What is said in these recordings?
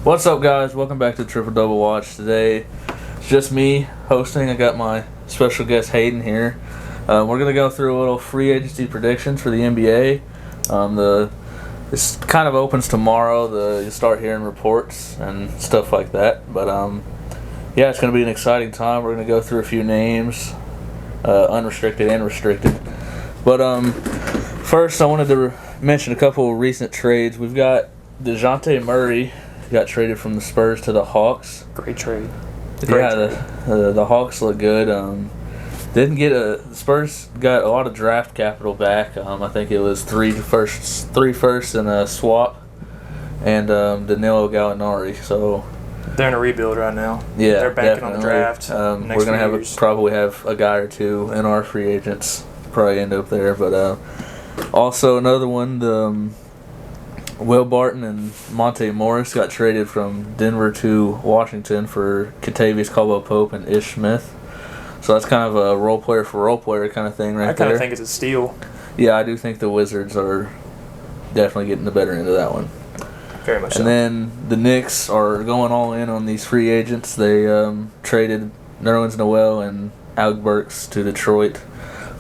What's up, guys? Welcome back to Triple Double Watch. Today, it's just me hosting. I got my special guest Hayden here. We're gonna go through a little free agency predictions for the NBA. This kind of opens tomorrow. You start hearing reports and stuff like that. But yeah, it's gonna be an exciting time. We're gonna go through a few names, unrestricted and restricted. But first, I wanted to mention a couple of recent trades. We've got DeJounte Murray. Got traded from the Spurs to the Hawks. Great trade. The Hawks look good. The Spurs got a lot of draft capital back. I think it was three firsts and a swap, and Danilo Gallinari. So they're in a rebuild right now. Yeah, they're banking definitely on the draft. We're gonna probably have a guy or two in our free agents. Probably end up there, but also another one. Will Barton and Monte Morris got traded from Denver to Washington for Kentavious Caldwell-Pope and Ish Smith. So that's kind of a role player for role player kind of thing right there. I kind of think it's a steal. Yeah, I do think the Wizards are definitely getting the better end of that one. Very much so. And then the Knicks are going all in on these free agents. They traded Nerlens Noel and Alec Burks to Detroit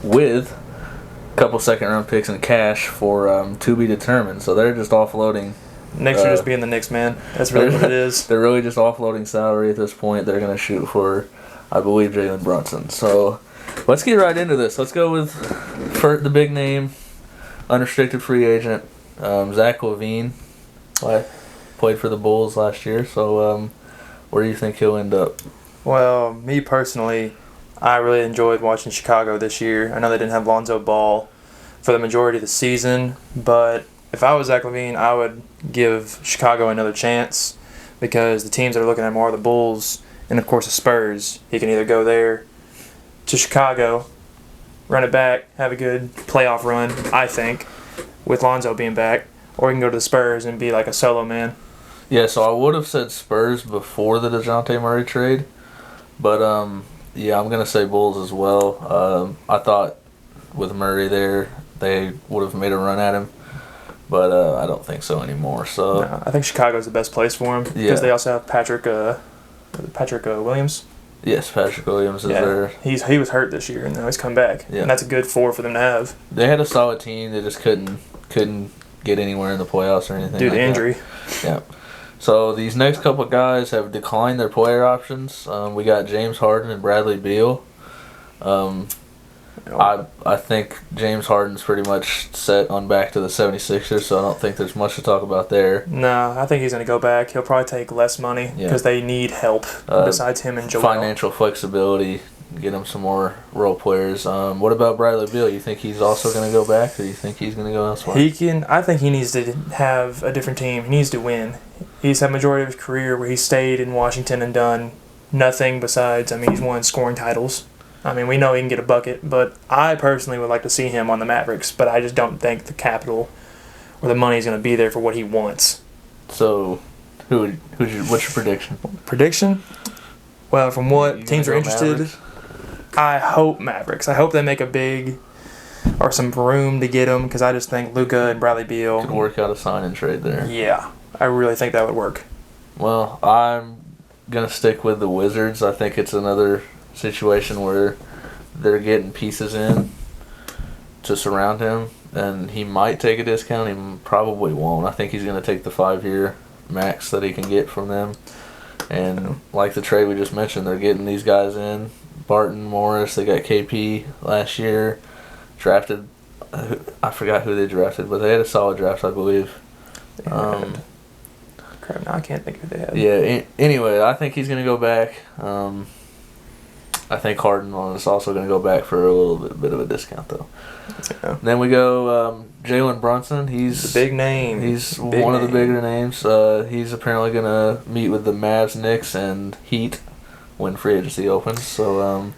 with couple second-round picks and cash for to be determined. So they're just offloading. Knicks are just being the Knicks, man. That's really what it is. They're really just offloading salary at this point. They're going to shoot for, I believe, Jalen Brunson. So let's get right into this. Let's go with the big name, unrestricted free agent, Zach LaVine. Played for the Bulls last year. So where do you think he'll end up? Well, me personally, I really enjoyed watching Chicago this year. I know they didn't have Lonzo Ball for the majority of the season, but if I was Zach LaVine, I would give Chicago another chance because the teams that are looking at more are the Bulls and, of course, the Spurs. He can either go there to Chicago, run it back, have a good playoff run, I think, with Lonzo being back, or he can go to the Spurs and be like a solo man. Yeah, so I would have said Spurs before the DeJounte Murray trade, but yeah, I'm going to say Bulls as well. I thought with Murray there, they would have made a run at him, but I don't think so anymore. So no, I think Chicago's the best place for him because they also have Patrick Williams. Yes, Patrick Williams is there. He was hurt this year, and now he's come back. Yeah. And that's a good four for them to have. They had a solid team. They just couldn't get anywhere in the playoffs or anything due to injury. Yeah. So these next couple of guys have declined their player options. We got James Harden and Bradley Beal. I think James Harden's pretty much set on back to the 76ers, so I don't think there's much to talk about there. No, I think he's going to go back. He'll probably take less money because they need help besides him and Joel. Financial flexibility, get him some more role players. What about Bradley Beal? You think he's also going to go back, or do you think he's going to go elsewhere? I think he needs to have a different team. He needs to win. He's had majority of his career where he stayed in Washington and done nothing besides, he's won scoring titles. We know he can get a bucket, but I personally would like to see him on the Mavericks, but I just don't think the capital or the money is going to be there for what he wants. So, what's your prediction? Prediction? Well, from what teams are interested, Mavericks? I hope Mavericks. I hope they make a big or some room to get him because I just think Luka and Bradley Beal could work out a sign and trade there. Yeah, I really think that would work. Well, I'm going to stick with the Wizards. I think it's another situation where they're getting pieces in to surround him, and he might take a discount. He probably won't. I think he's going to take the 5-year max that he can get from them. And like the trade we just mentioned, they're getting these guys in. Barton, Morris, they got KP last year. Drafted, I forgot who they drafted, but they had a solid draft, I believe. Crap, now I can't think of who they had. Yeah, anyway, I think he's going to go back. I think Harden is also going to go back for a little bit of a discount, though. Yeah. Then we go Jalen Brunson. He's the big name. He's one of the bigger names. He's apparently going to meet with the Mavs, Knicks, and Heat when free agency opens. So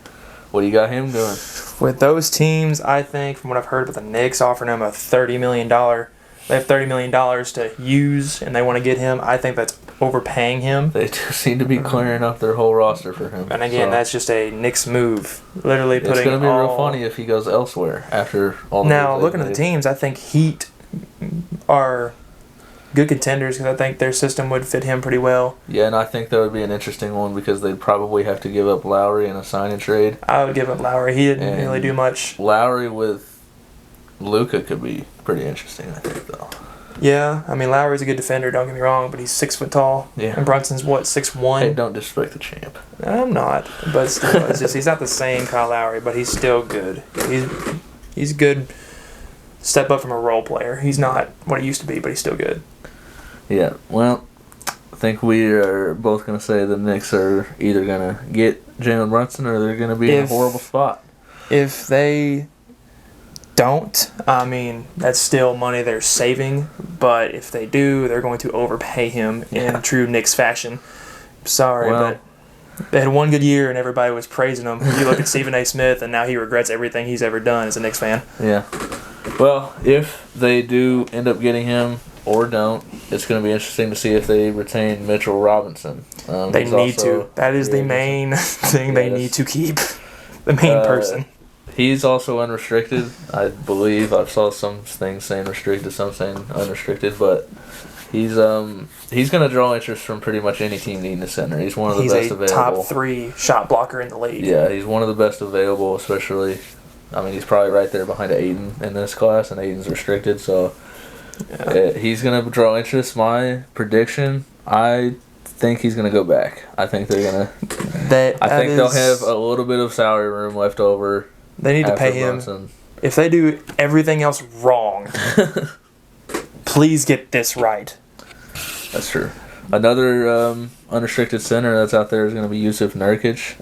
what do you got him doing? With those teams, I think, from what I've heard, with the Knicks offering him a $30 million, they have $30 million to use, and they want to get him. I think that's overpaying him. They seem to be clearing up their whole roster for him. And again, that's just a Knicks move. Literally putting. It's going to be real funny if he goes elsewhere after all. Now, looking at the teams, I think Heat are good contenders because I think their system would fit him pretty well. Yeah, and I think that would be an interesting one because they'd probably have to give up Lowry in a sign and trade. I would give up Lowry. He didn't really do much. Lowry with Luka could be pretty interesting, I think, though. Yeah, I mean, Lowry's a good defender, don't get me wrong, but he's 6 foot tall. Yeah. And Brunson's, 6'1"? Hey, don't disrespect the champ. I'm not, but still, it's just he's not the same Kyle Lowry, but he's still good. He's good step up from a role player. He's not what he used to be, but he's still good. Yeah, well, I think we are both going to say the Knicks are either going to get Jalen Brunson or they're going to be in a horrible spot. If they don't, I mean, that's still money they're saving, but if they do, they're going to overpay him in true Knicks fashion. Sorry, but they had one good year and everybody was praising him. You look at Stephen A. Smith and now he regrets everything he's ever done as a Knicks fan. Yeah. Well, if they do end up getting him or don't, it's going to be interesting to see if they retain Mitchell Robinson. They need to. That is the main thing they need to keep. The main person. He's also unrestricted, I believe. I saw some things saying restricted, some saying unrestricted, but he's going to draw interest from pretty much any team needing a center. He's one of the best available. He's a top 3 shot blocker in the league. Yeah, he's one of the best available, especially. I mean, he's probably right there behind Ayton in this class, and Ayton's restricted, so he's going to draw interest. My prediction, I think he's going to go back. I think they're going to. I think they'll have a little bit of salary room left over. They need to pay him. Brunson. If they do everything else wrong, please get this right. That's true. Another unrestricted center that's out there is going to be Yusuf Nurkic.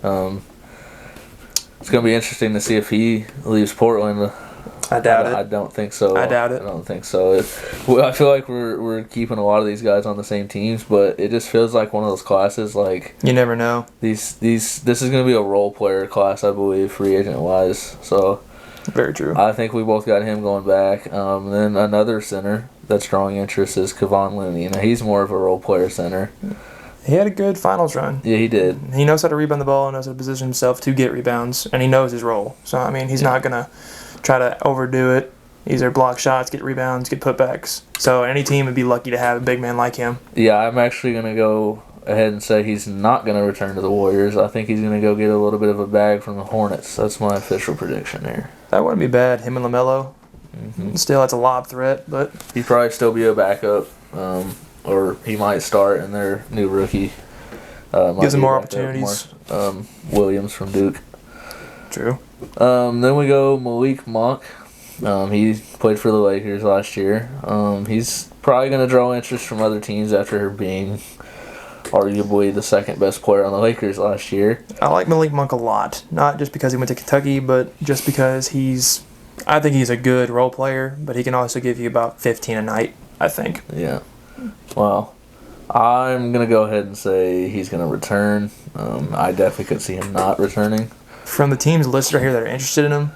It's going to be interesting to see if he leaves Portland. I doubt it. I don't think so. I doubt it. I don't think so. I feel like we're keeping a lot of these guys on the same teams, but it just feels like one of those classes. Like you never know. This is going to be a role player class, I believe, free agent wise. So very true. I think we both got him going back. Then another center that's drawing interest is Kevon Looney. You know, he's more of a role player center. He had a good finals run. Yeah, he did. He knows how to rebound the ball, knows how to position himself to get rebounds, and he knows his role. So I mean, he's not gonna try to overdo it. Either block shots, get rebounds, get putbacks. So any team would be lucky to have a big man like him. Yeah, I'm actually going to go ahead and say he's not going to return to the Warriors. I think he's going to go get a little bit of a bag from the Hornets. That's my official prediction here. That wouldn't be bad. Him and LaMelo. Mm-hmm. Still, that's a lob threat, but he'd probably still be a backup, or he might start in their new rookie. Gives him more opportunities. Williams from Duke. True. Then we go Malik Monk. He played for the Lakers last year. He's probably going to draw interest from other teams after being arguably the second best player on the Lakers last year. I like Malik Monk a lot. Not just because he went to Kentucky, but just because I think he's a good role player, but he can also give you about 15 a night, I think. Yeah. Well, I'm going to go ahead and say he's going to return. I definitely could see him not returning. From the teams listed right here that are interested in him,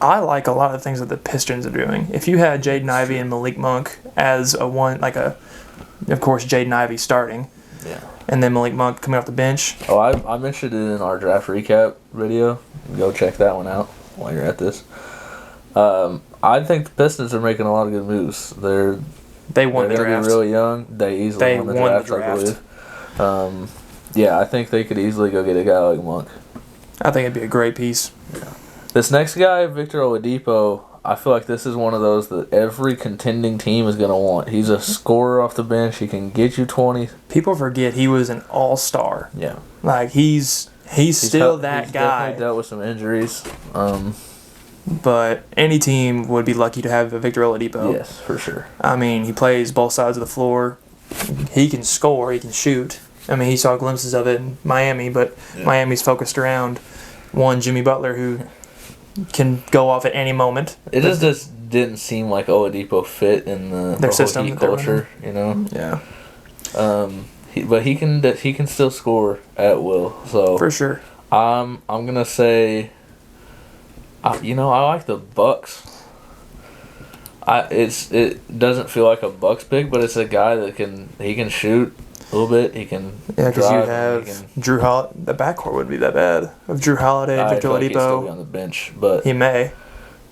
I like a lot of the things that the Pistons are doing. If you had Jaden Ivey and Malik Monk as of course, Jaden Ivey starting, and then Malik Monk coming off the bench. Oh, I mentioned it in our draft recap video. Go check that one out while you're at this. I think the Pistons are making a lot of good moves. They won the draft. They're going to be really young. They easily won the draft, I believe. Yeah, I think they could easily go get a guy like Monk. I think it'd be a great piece. Yeah. This next guy, Victor Oladipo, I feel like this is one of those that every contending team is going to want. He's a scorer off the bench. He can get you 20. People forget he was an all-star. Yeah. Like, he's still that guy. He's definitely dealt with some injuries. But any team would be lucky to have a Victor Oladipo. Yes, for sure. I mean, he plays both sides of the floor. He can score. He can shoot. I mean, he saw glimpses of it in Miami, but Miami's focused around Jimmy Butler, who can go off at any moment. It just didn't seem like Oladipo fit in their system, Heat culture, you know. Yeah. But he can still score at will. So for sure. I'm gonna say. I like the Bucks. It doesn't feel like a Bucks pick, but it's a guy that can shoot a little bit. He can because you have Drew Holiday. The backcourt wouldn't be that bad of Drew Holiday and Victor Oladipo. He'd still be on the bench, but he may.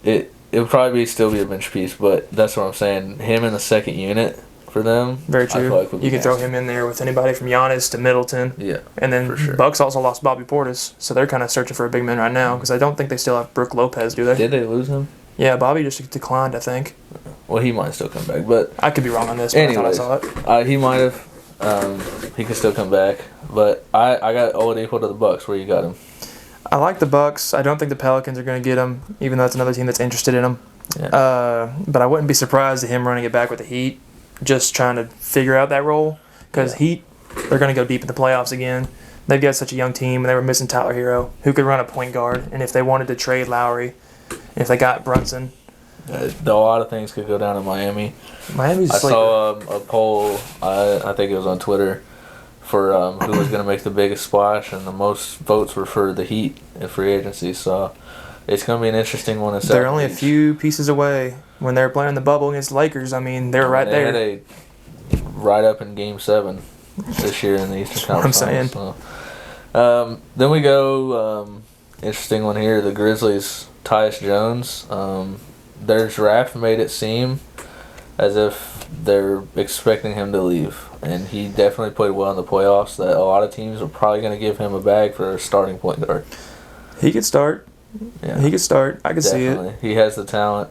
It would probably still be a bench piece, but that's what I'm saying. Him in the second unit, for them. Very I true. feel like would be You could throw nasty. him in there with anybody from Giannis to Middleton. Yeah, And then for sure. Bucks also lost Bobby Portis, so they're kind of searching for a big man right now because I don't think they still have Brook Lopez, do they? Did they lose him? Yeah, Bobby just declined, I think. Well, he might still come back, but I could be wrong on this, but anyways, I thought I saw it. he might have. He could still come back, but I got Oladipo to the Bucks. Where you got him? I like the Bucks. I don't think the Pelicans are going to get him, even though it's another team that's interested in him. Yeah. But I wouldn't be surprised at him running it back with the Heat, just trying to figure out that role. Because Heat, they're going to go deep in the playoffs again. They've got such a young team, and they were missing Tyler Hero, who could run a point guard. And if they wanted to trade Lowry, if they got Brunson, A lot of things could go down in Miami. Miami's I sleeper. saw a poll. I think it was on Twitter for who was going to make the biggest splash, and the most votes were for the Heat in free agency. So it's going to be an interesting one. They're only a few pieces away. When they were playing the bubble against the Lakers, I mean, they were right there. They had a right up in Game 7 this year in the Eastern Conference. That's what I'm Finals, so. Then we go, interesting one here, the Grizzlies, Tyus Jones. Their draft made it seem as if they're expecting him to leave. And he definitely played well in the playoffs. That a lot of teams are probably going to give him a bag for a starting point guard. He could start. Yeah, He could start. I could see it. He has the talent.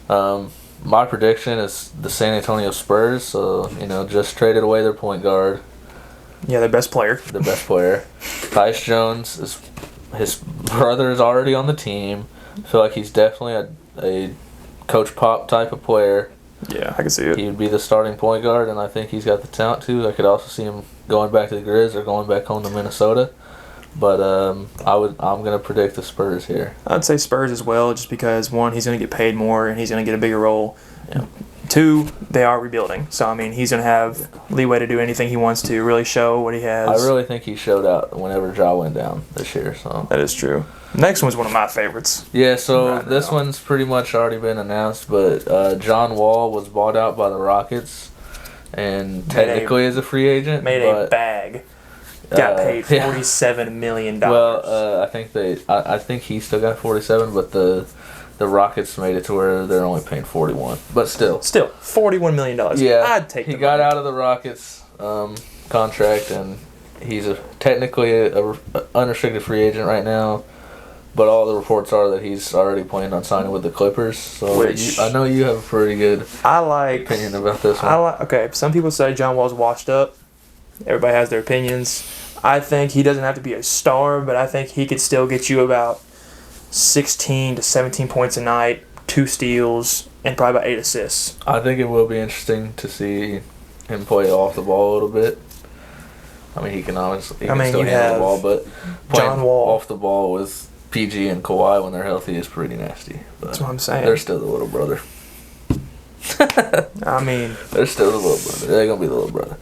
My prediction is the San Antonio Spurs. So, just traded away their point guard, Yeah, their best player. the best player. Tyus Jones, his brother is already on the team. I feel like he's definitely a Coach Pop type of player. Yeah, I can see it. He would be the starting point guard, and I think he's got the talent too. I could also see him going back to the Grizz or going back home to Minnesota. But I'm gonna predict the Spurs here. I'd say Spurs as well, just because one, he's going to get paid more and he's going to get a bigger role. Yeah. Two, they are rebuilding, so I mean he's going to have leeway to do anything he wants to, really show what he has. I really think he showed out whenever Ja went down this year. So That is true. Next one's one of my favorites. yeah, so Right this now. one's pretty much already been announced, but John Wall was bought out by the Rockets, and technically is a free agent. Made but, a bag. Got paid yeah. $47 million. Well, I think I think he still got 47, but the Rockets made it to where they're only paying 41. But still, $41 million. yeah, I'd take he the got money. out of the Rockets contract, and he's technically a unrestricted free agent right now. But all the reports are that he's already planning on signing with the Clippers. So I know you have a pretty good opinion about this one. Okay, some people say John Wall's washed up. Everybody has their opinions. I think he doesn't have to be a star, but I think he could still get you about 16 to 17 points a night, 2 steals, and probably about 8 assists. I think it will be interesting to see him play off the ball a little bit. I mean, he can still handle the ball, but playing John Wall off the ball with PG and Kawhi when they're healthy is pretty nasty. But That's what I'm saying. they're still the little brother. I mean, They're still the little brother. They're going to be the little brother.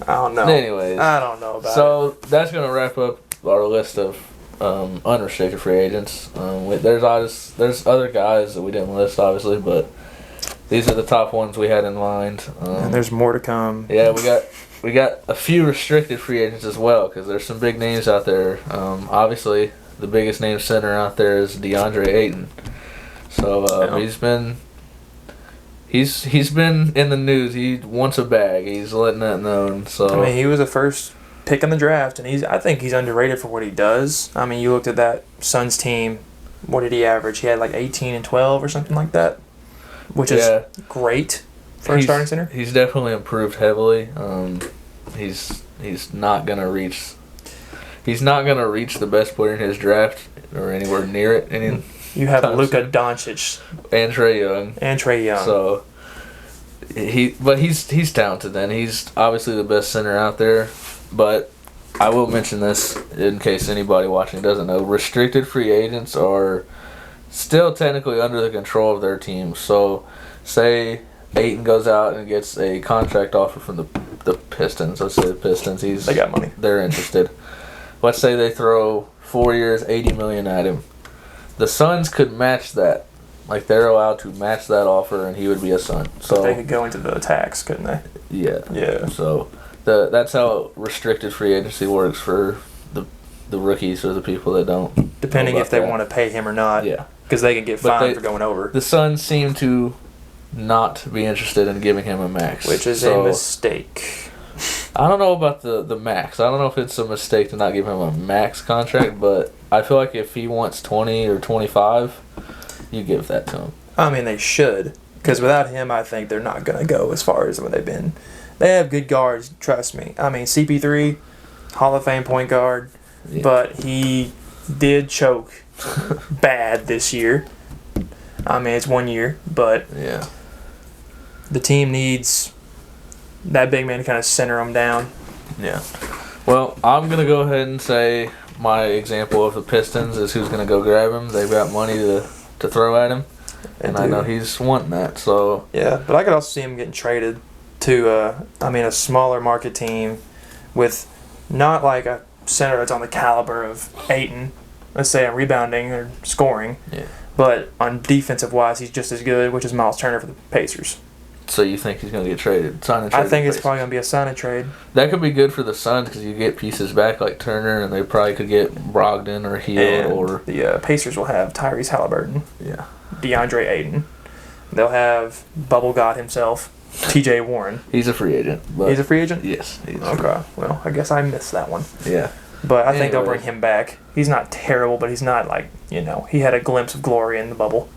I don't know. Anyways. I don't know about it. So that's going to wrap up our list of unrestricted free agents. There's other guys that we didn't list, obviously, but these are the top ones we had in mind. And there's more to come. Yeah, we got a few restricted free agents as well because there's some big names out there. Obviously, the biggest name center out there is DeAndre Ayton. So he's been in the news. He wants a bag. He's letting that known. So I mean, he was the first pick in the draft, and I think he's underrated for what he does. I mean, you looked at that Suns team. What did he average? He had like 18 and 12 or something like that, which is great for a starting center. He's definitely improved heavily. He's not gonna reach. He's not gonna reach the best player in his draft or anywhere near it. You have Luka Doncic and Trae Young. and Trae Young. So he's talented. Then he's obviously the best center out there. But I will mention this in case anybody watching doesn't know: restricted free agents are still technically under the control of their team. So, say Ayton goes out and gets a contract offer from the Pistons. Let's say the Pistons. They got money. They're interested. Let's say they throw 4 years, $80 million at him. The Suns could match that. Like, they're allowed to match that offer, and he would be a Sun. So they could go into the tax, couldn't they? Yeah. Yeah. So that's how restricted free agency works for the rookies or the people that don't. Depending if they want to pay him or not. Yeah. Because they can get fined for going over. The Suns seem to not be interested in giving him a max. Which is a mistake. I don't know about the max. I don't know if it's a mistake to not give him a max contract, but I feel like if he wants 20 or 25, you give that to him. I mean, they should. Because without him, I think they're not going to go as far as what they've been. They have good guards, trust me. I mean, CP3, Hall of Fame point guard, but he did choke bad this year. I mean, it's 1 year, but the team needs that big man to kind of center them down. Yeah. Well, I'm going to go ahead and say my example of the Pistons is who's going to go grab him. They've got money to throw at him, and I know he's wanting that. So yeah, but I could also see him getting traded to, a smaller market team with not like a center that's on the caliber of Ayton, let's say on rebounding or scoring, but on defensive-wise, he's just as good, which is Miles Turner for the Pacers. So you think he's going to get traded? Sign and trade? I think it's probably going to be a sign and trade. That could be good for the Suns because you get pieces back like Turner, and they probably could get Brogdon or Hill. Or the Pacers will have Tyrese Halliburton, DeAndre Ayton. They'll have Bubble God himself, T.J. Warren. He's a free agent. But he's a free agent? Yes. Okay. Well, I guess I missed that one. Yeah. But I think they'll bring him back. He's not terrible, but he's not like, he had a glimpse of glory in the bubble.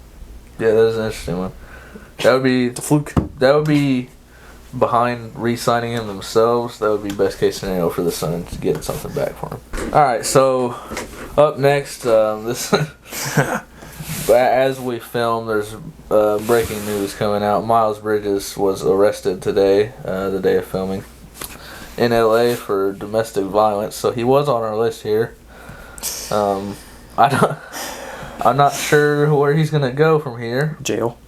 Yeah, that is an interesting one. That would be the fluke. That would be behind re-signing him themselves. That would be best case scenario for the Suns, getting something back for him. All right, so up next, as we film, there's breaking news coming out. Miles Bridges was arrested today, the day of filming, in LA for domestic violence. So he was on our list here. I'm not sure where he's gonna go from here. Jail.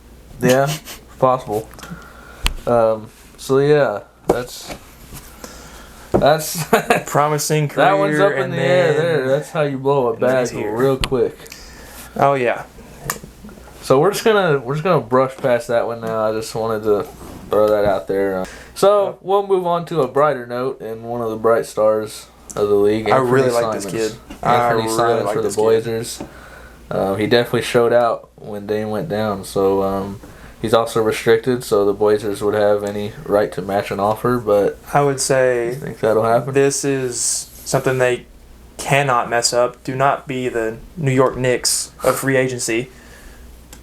Yeah, possible. So yeah, that's promising career. That one's up in the air there. That's how you blow a bag real quick. Oh yeah. So we're just gonna brush past that one now. I just wanted to throw that out there. So we'll move on to a brighter note and one of the bright stars of the league. I really like this kid. Anthony Simons for the Blazers. He definitely showed out when Dame went down. So he's also restricted, so the Blazers would have any right to match an offer. But I would say, I think that'll happen. This is something they cannot mess up. Do not be the New York Knicks of free agency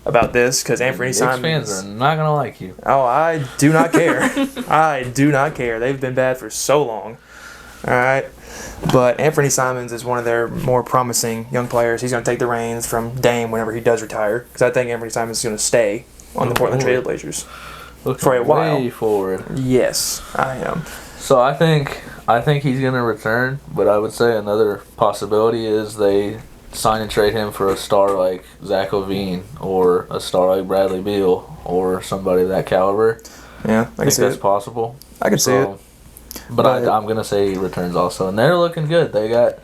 about this, because Anthony Simons fans are not gonna like you. Oh, I do not care. I do not care. They've been bad for so long. All right. But Anthony Simons is one of their more promising young players. He's going to take the reins from Dame whenever he does retire, because I think Anthony Simons is going to stay on the Portland Trail Blazers for a while. Way forward. Yes, I am. So I think he's going to return, but I would say another possibility is they sign and trade him for a star like Zach LaVine or a star like Bradley Beal or somebody of that caliber. Yeah, I think that's possible. I can see it. But I'm going to say he returns also. And they're looking good. They got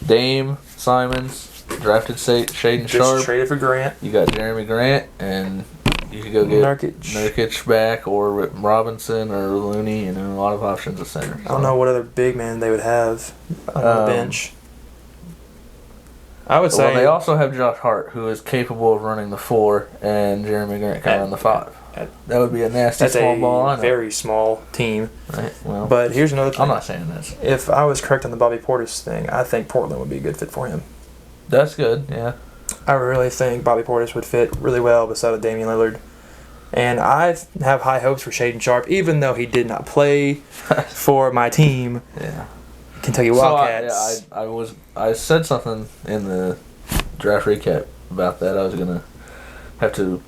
Dame, Simons, drafted Shaden Sharp. Just traded for Grant. You got Jeremy Grant, and you could go get Nurkic back or Robinson or Looney. A lot of options at center. So. I don't know what other big man they would have on the bench. I would say... Well, they also have Josh Hart, who is capable of running the 4, and Jeremy Grant can run the 5. That would be a nasty small ball. That's a very small team. Right. Well, but here's another thing. I'm not saying this. If I was correct on the Bobby Portis thing, I think Portland would be a good fit for him. That's good, yeah. I really think Bobby Portis would fit really well beside of Damian Lillard. And I have high hopes for Shaden Sharp, even though he did not play for my team, Kentucky Wildcats. I said something in the draft recap about that. I was going to have to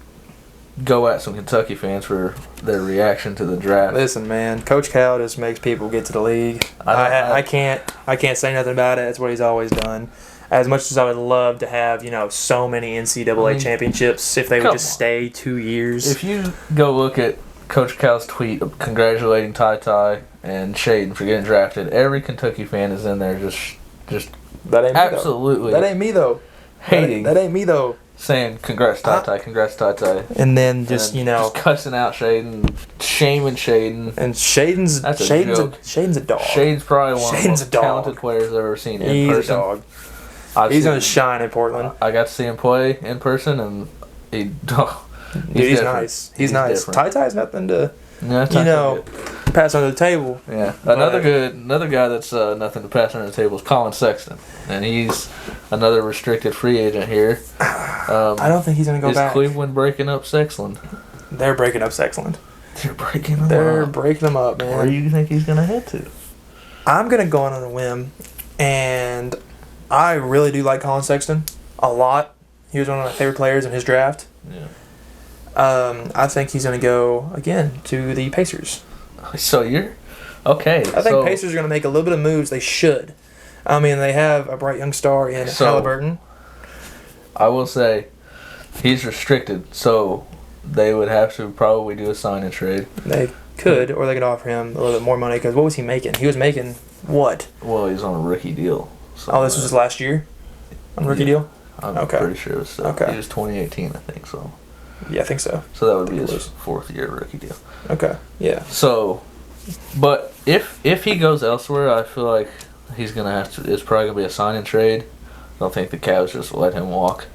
go at some Kentucky fans for their reaction to the draft. Listen, man, Coach Cal just makes people get to the league. I can't say nothing about it. That's what he's always done. As much as I would love to have, so many NCAA championships, if they would just stay 2 years. If you go look at Coach Cal's tweet congratulating Ty and Shaden for getting drafted, every Kentucky fan is in there just that ain't absolutely. Me, that ain't me though. Hating. That ain't me though. Saying congrats Ty, congrats Ty. And then just cussing out Shaden, shaming Shaden. And Shaden's a dog. Shaden's probably one of the most talented players I've ever seen in person. He's a dog. He's gonna shine in Portland. I got to see him play in person, and Dude, he's nice. He's nice. Ty-Ty's nothing to, pass under the table. Yeah. Another guy that's nothing to pass under the table is Collin Sexton. And he's another restricted free agent here. I don't think he's going to go back. Is Cleveland breaking up Sexton? They're breaking up Sexton. They're breaking him up. They're breaking him up, man. Where do you think he's going to head to? I'm going to go on a whim, and I really do like Collin Sexton a lot. He was one of my favorite players in his draft. Yeah. I think he's going to go, again, to the Pacers. So you're... Okay. I think Pacers are going to make a little bit of moves. They should. I mean, they have a bright young star in Halliburton. I will say, he's restricted, so they would have to probably do a sign and trade. They could, or they could offer him a little bit more money, because what was he making? He was making what? Well, he's on a rookie deal. So this was his last year? On rookie deal? I'm pretty sure it was still. Okay. He was 2018, I think, so. Yeah, I think so. So that would be his fourth year rookie deal. Okay, yeah. So, but if he goes elsewhere, I feel like he's going to have to, it's probably going to be a sign and trade. I don't think the Cavs just let him walk.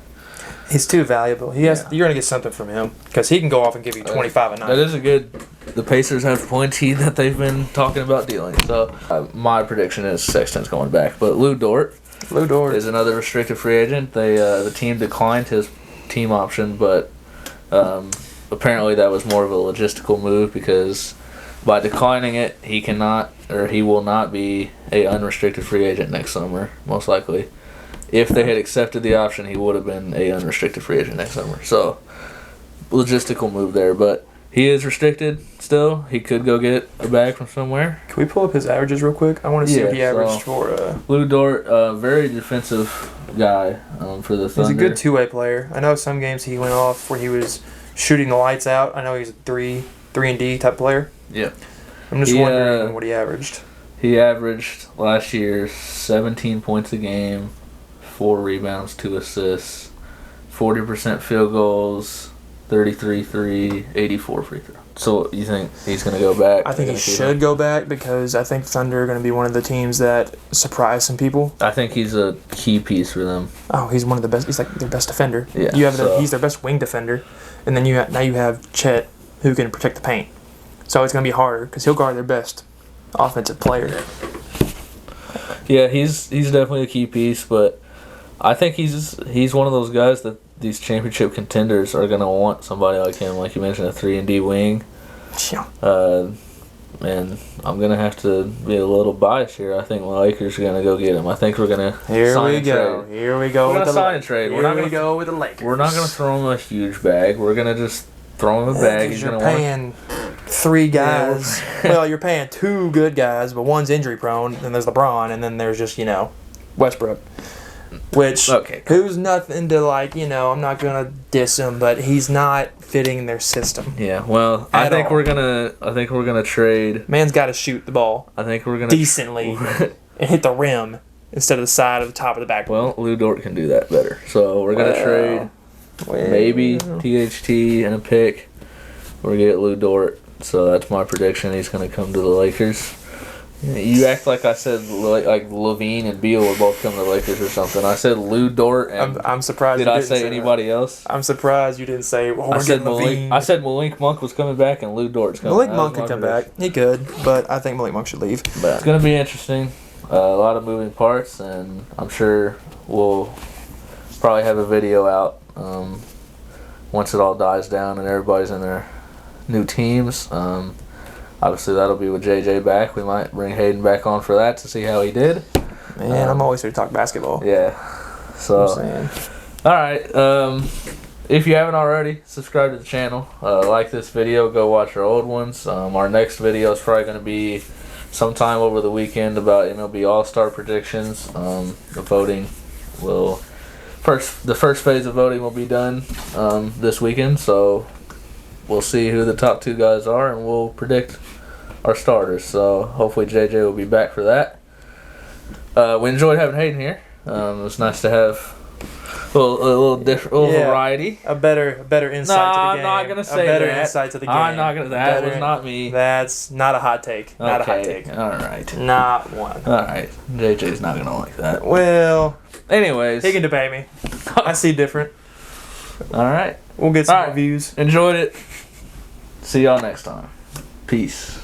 He's too valuable. You're going to get something from him, because he can go off and give you 25 a night. That is a good, the Pacers have plenty that they've been talking about dealing. So, my prediction is Sexton's going back. But Lou Dort is another restricted free agent. The team declined his team option, but apparently that was more of a logistical move, because by declining it, he will not be a unrestricted free agent next summer, most likely. If they had accepted the option, he would have been a unrestricted free agent next summer. So, logistical move there, but he is restricted still. He could go get a bag from somewhere. Can we pull up his averages real quick? I want to see what he averaged for. Lou Dort, very defensive guy for the Thunder. He's a good two-way player. I know some games he went off where he was shooting the lights out. I know he's a 3-and-D type player. Yeah. I'm just wondering what he averaged. He averaged last year 17 points a game, 4 rebounds, 2 assists, 40% field goals, 33 84 free throw. So you think he's going to go back? I think he should go back, because I think Thunder are going to be one of the teams that surprise some people. I think he's a key piece for them. Oh, he's one of the best. He's like their best defender. Yeah, he's their best wing defender, and then now you have Chet, who can protect the paint. So it's going to be harder, because he'll guard their best offensive player. Yeah, he's definitely a key piece, but I think he's one of those guys that these championship contenders are going to want somebody like him, like you mentioned, a 3-and-D wing. Yeah. And I'm going to have to be a little biased here. I think the Lakers are going to go get him. I think we're going to sign and trade. Here we go. We're going to sign and trade. We're not going to go with the Lakers. We're not going to throw him a huge bag. We're going to just throw him a bag. He's you're paying 3 guys. Well, you're paying 2 good guys, but one's injury prone. Then there's LeBron, and then there's just, Westbrook. Which, who's nothing to I'm not going to diss him, but he's not fitting their system. Yeah, well, I think we're gonna trade. Man's got to shoot the ball. I think we're gonna decently and hit the rim instead of the side of the top of the back. Well, Lou Dort can do that better. So we're gonna trade maybe THT and a pick. We're gonna get Lou Dort. So that's my prediction. He's gonna come to the Lakers. You act like I said like LaVine and Beal would both come to the Lakers or something. I said Lou Dort and I'm surprised. Did I say anybody else? I'm surprised you didn't say. I said Malik Monk was coming back and Lou Dort's coming. Malik Monk could come back. He could, but I think Malik Monk should leave. But it's gonna be interesting. A lot of moving parts, and I'm sure we'll probably have a video out once it all dies down and everybody's in their new teams. Obviously, that'll be with JJ back. We might bring Hayden back on for that to see how he did. Man, I'm always here to talk basketball. Yeah. So, all right. If you haven't already, subscribe to the channel. Like this video. Go watch our old ones. Our next video is probably going to be sometime over the weekend about MLB All-Star predictions. The voting will... The first phase of voting will be done this weekend, so we'll see who the top 2 guys are, and we'll predict our starters. So hopefully JJ will be back for that. We enjoyed having Hayden here. It was nice to have a little different, variety. A better insight to the game. I'm not gonna say that. A better insight to the game. I'm not gonna. That was not me. That's not a hot take. Not a hot take. All right. Not one. All right. JJ's not gonna like that. Well. Anyways, he can debate me. I see different. All right. We'll get some All right. reviews. Enjoyed it. See y'all next time. Peace.